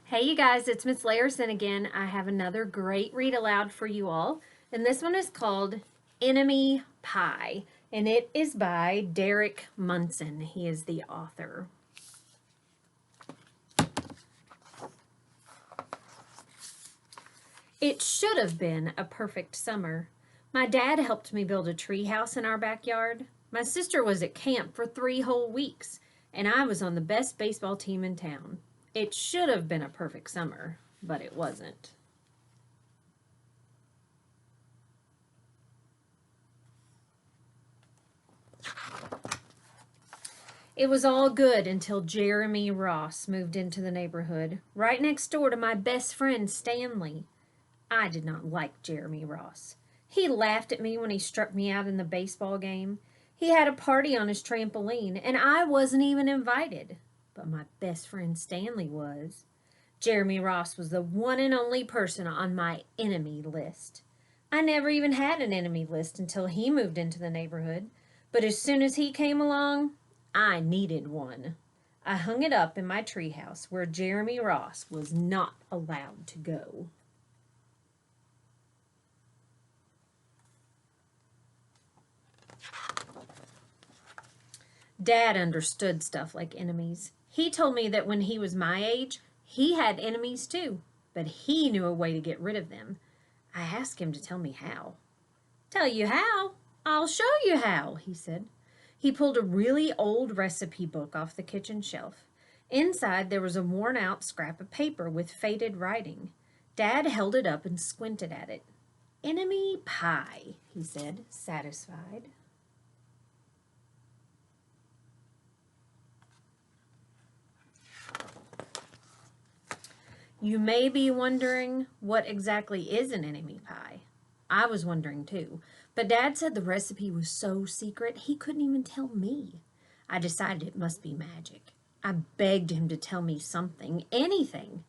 Hey, you guys, it's Miss Larison again. I have another great read aloud for you all, and this one is called Enemy Pie, and it is by Derek Munson. He is the author. It should have been a perfect summer. My dad helped me build a tree house in our backyard. My sister was at camp for 3 whole weeks, and I was on the best baseball team in town. It should have been a perfect summer, but it wasn't. It was all good until Jeremy Ross moved into the neighborhood, right next door to my best friend Stanley. I did not like Jeremy Ross. He laughed at me when he struck me out in the baseball game. He had a party on his trampoline, and I wasn't even invited. But my best friend Stanley was. Jeremy Ross was the one and only person on my enemy list. I never even had an enemy list until he moved into the neighborhood, but as soon as he came along, I needed one. I hung it up in my treehouse where Jeremy Ross was not allowed to go. Dad understood stuff like enemies. He told me that when he was my age, he had enemies too, but he knew a way to get rid of them. I asked him to tell me how. Tell you how? I'll show you how, he said. He pulled a really old recipe book off the kitchen shelf. Inside there was a worn out scrap of paper with faded writing. Dad held it up and squinted at it. Enemy pie, he said, satisfied. You may be wondering what exactly is an enemy pie. I was wondering too, but Dad said the recipe was so secret he couldn't even tell me. I decided it must be magic. I begged him to tell me something, anything.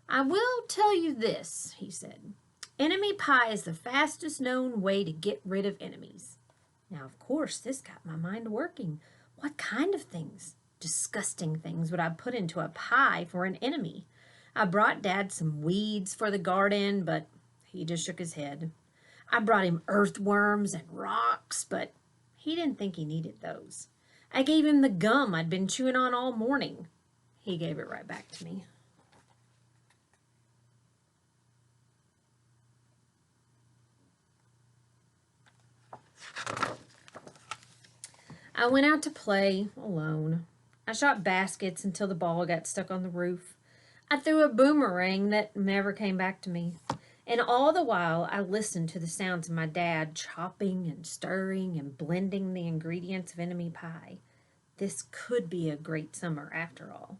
I will tell you this, he said. Enemy pie is the fastest known way to get rid of enemies. Now, of course, this got my mind working. What kind of things, disgusting things, would I put into a pie for an enemy? I brought Dad some weeds for the garden, but he just shook his head. I brought him earthworms and rocks, but he didn't think he needed those. I gave him the gum I'd been chewing on all morning. He gave it right back to me. I went out to play alone. I shot baskets until the ball got stuck on the roof. I threw a boomerang that never came back to me. And all the while, I listened to the sounds of my dad chopping and stirring and blending the ingredients of enemy pie. This could be a great summer after all.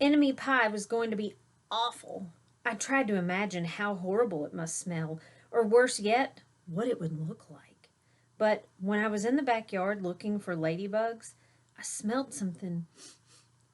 Enemy pie was going to be awful. I tried to imagine how horrible it must smell, or worse yet, what it would look like. But when I was in the backyard looking for ladybugs, I smelled something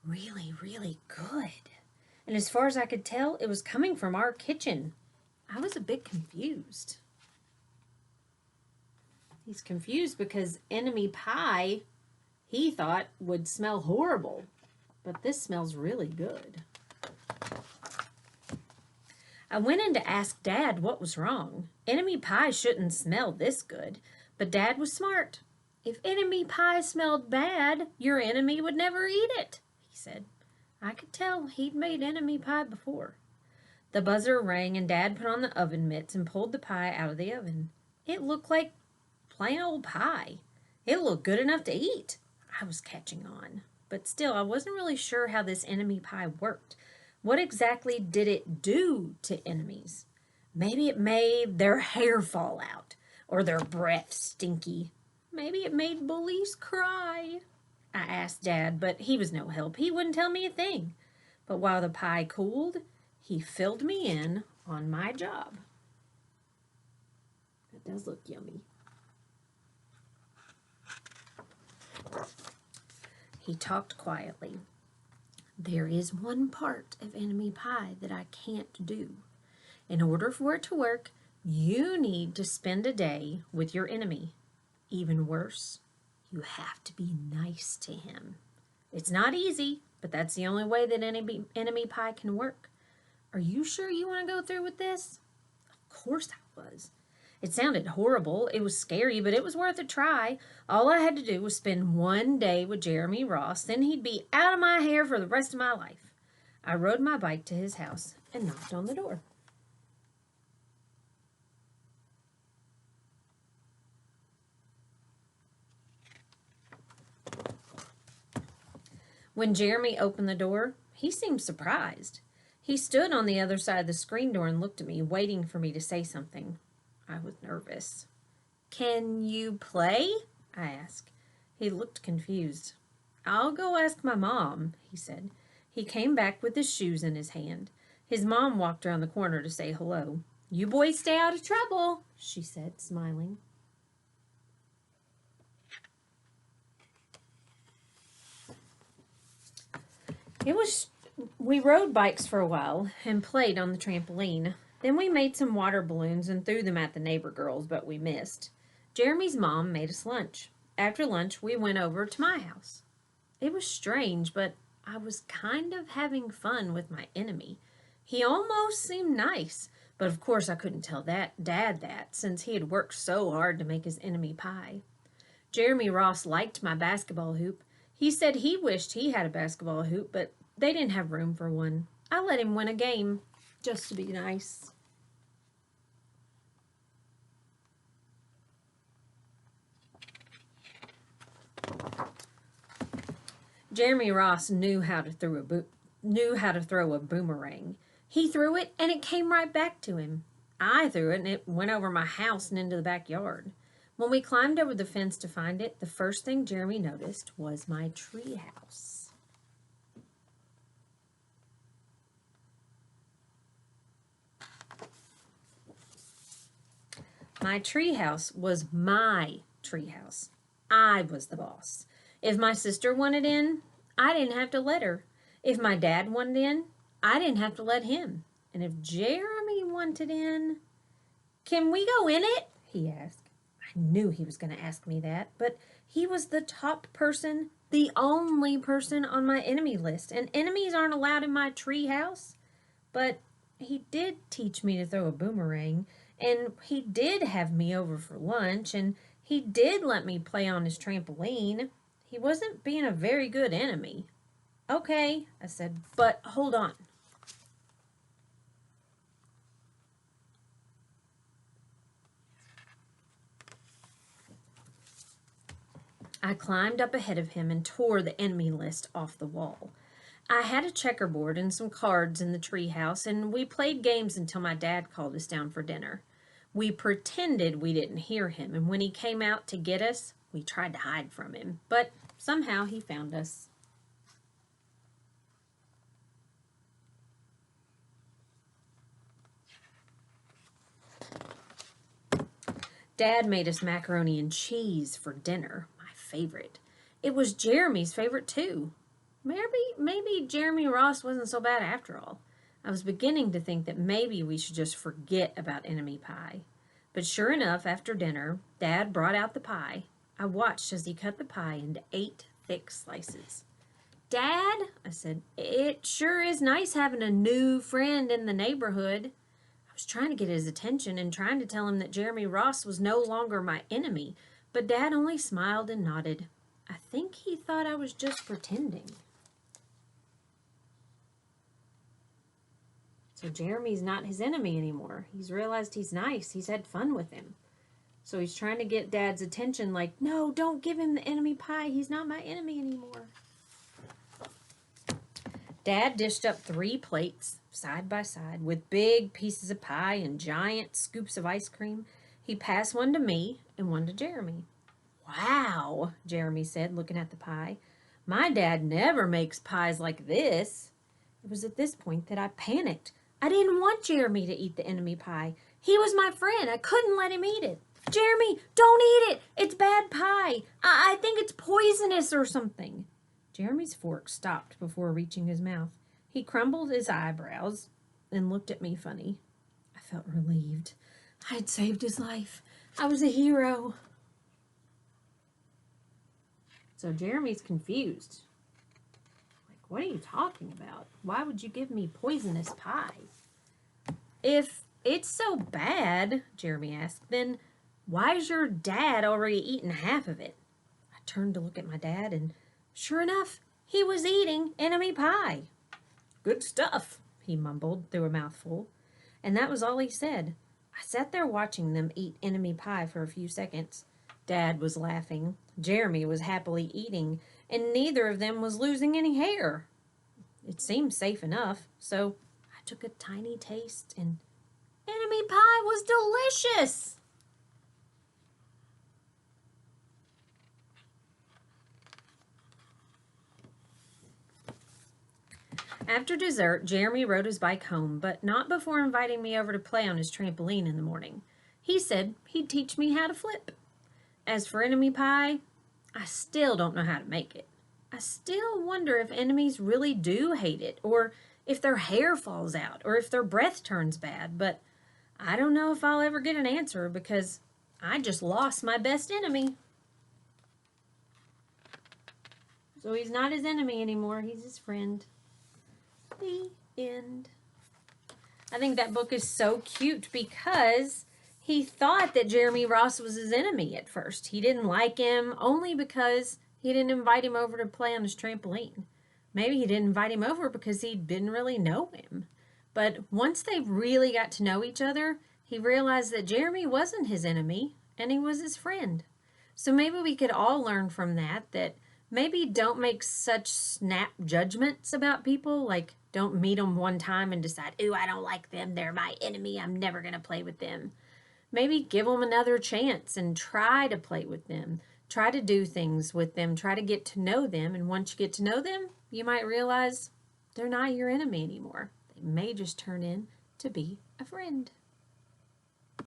really, really good. And as far as I could tell, it was coming from our kitchen. I was a bit confused. He's confused because enemy pie, he thought, would smell horrible. But this smells really good. I went in to ask Dad what was wrong. Enemy pie shouldn't smell this good. But Dad was smart. If enemy pie smelled bad, your enemy would never eat it, he said. I could tell he'd made enemy pie before. The buzzer rang and Dad put on the oven mitts and pulled the pie out of the oven. It looked like plain old pie. It looked good enough to eat. I was catching on. But still, I wasn't really sure how this enemy pie worked. What exactly did it do to enemies? Maybe it made their hair fall out or their breath stinky. Maybe it made bullies cry. I asked Dad, but he was no help. He wouldn't tell me a thing. But while the pie cooled, he filled me in on my job. That does look yummy. He talked quietly. There is one part of enemy pie that I can't do. In order for it to work, you need to spend a day with your enemy. Even worse, you have to be nice to him. It's not easy, but that's the only way that enemy pie can work. Are you sure you want to go through with this? Of course I was. It sounded horrible. It was scary, but it was worth a try. All I had to do was spend one day with Jeremy Ross, then he'd be out of my hair for the rest of my life. I rode my bike to his house and knocked on the door. When Jeremy opened the door, he seemed surprised. He stood on the other side of the screen door and looked at me, waiting for me to say something. I was nervous. "Can you play?" I asked. He looked confused. "I'll go ask my mom," he said. He came back with his shoes in his hand. His mom walked around the corner to say hello. "You boys stay out of trouble," she said, smiling. We rode bikes for a while and played on the trampoline. Then we made some water balloons and threw them at the neighbor girls, but we missed. Jeremy's mom made us lunch. After lunch, we went over to my house. It was strange, but I was kind of having fun with my enemy. He almost seemed nice, but of course I couldn't tell Dad that, since he had worked so hard to make his enemy pie. Jeremy Ross liked my basketball hoop. He said he wished he had a basketball hoop, but they didn't have room for one. I let him win a game, just to be nice. Jeremy Ross knew how to throw a boomerang. He threw it and it came right back to him. I threw it and it went over my house and into the backyard. When we climbed over the fence to find it, the first thing Jeremy noticed was my tree house. My treehouse was my treehouse. I was the boss. If my sister wanted in, I didn't have to let her. If my dad wanted in, I didn't have to let him. And if Jeremy wanted in, "Can we go in it?" he asked. I knew he was going to ask me that, but he was the top person, the only person on my enemy list, and enemies aren't allowed in my treehouse. But he did teach me to throw a boomerang, and he did have me over for lunch, and he did let me play on his trampoline. He wasn't being a very good enemy. "Okay," I said, "but hold on." I climbed up ahead of him and tore the enemy list off the wall. I had a checkerboard and some cards in the treehouse, and we played games until my dad called us down for dinner. We pretended we didn't hear him, and when he came out to get us, we tried to hide from him, but somehow he found us. Dad made us macaroni and cheese for dinner, my favorite. It was Jeremy's favorite too. Maybe Jeremy Ross wasn't so bad after all. I was beginning to think that maybe we should just forget about enemy pie. But sure enough, after dinner, Dad brought out the pie. I watched as he cut the pie into 8 thick slices. "Dad," I said, "it sure is nice having a new friend in the neighborhood." I was trying to get his attention and trying to tell him that Jeremy Ross was no longer my enemy, but Dad only smiled and nodded. I think he thought I was just pretending. So Jeremy's not his enemy anymore. He's realized he's nice. He's had fun with him. So he's trying to get Dad's attention like, "No, don't give him the enemy pie. He's not my enemy anymore." Dad dished up 3 plates, side by side, with big pieces of pie and giant scoops of ice cream. He passed one to me and one to Jeremy. "Wow," Jeremy said, looking at the pie. "My dad never makes pies like this." It was at this point that I panicked. I didn't want Jeremy to eat the enemy pie. He was my friend. I couldn't let him eat it. "Jeremy, don't eat it. It's bad pie. I think it's poisonous or something." Jeremy's fork stopped before reaching his mouth. He crumbled his eyebrows and looked at me funny. I felt relieved. I had saved his life. I was a hero. So Jeremy's confused. Like, "What are you talking about? Why would you give me poisonous pie?" If it's so bad, Jeremy asked, then why's your dad already eaten half of it? I turned to look at my dad, and sure enough, he was eating enemy pie. Good stuff, he mumbled through a mouthful. And that was all he said. I sat there watching them eat enemy pie for a few seconds. Dad was laughing, Jeremy was happily eating, and neither of them was losing any hair. It seemed safe enough, so I took a tiny taste, and enemy pie was delicious. After dessert, Jeremy rode his bike home, but not before inviting me over to play on his trampoline in the morning. He said he'd teach me how to flip. As for enemy pie, I still don't know how to make it. I still wonder if enemies really do hate it, or if their hair falls out, or if their breath turns bad, but I don't know if I'll ever get an answer because I just lost my best enemy. So he's not his enemy anymore, he's his friend. The end. I think that book is so cute because he thought that Jeremy Ross was his enemy at first. He didn't like him only because he didn't invite him over to play on his trampoline. Maybe he didn't invite him over because he didn't really know him. But once they really got to know each other, he realized that Jeremy wasn't his enemy and he was his friend. So maybe we could all learn from that maybe don't make such snap judgments about people, like don't meet them one time and decide, ooh, I don't like them, they're my enemy, I'm never going to play with them. Maybe give them another chance and try to play with them. Try to do things with them. Try to get to know them. And once you get to know them, you might realize they're not your enemy anymore. They may just turn in to be a friend.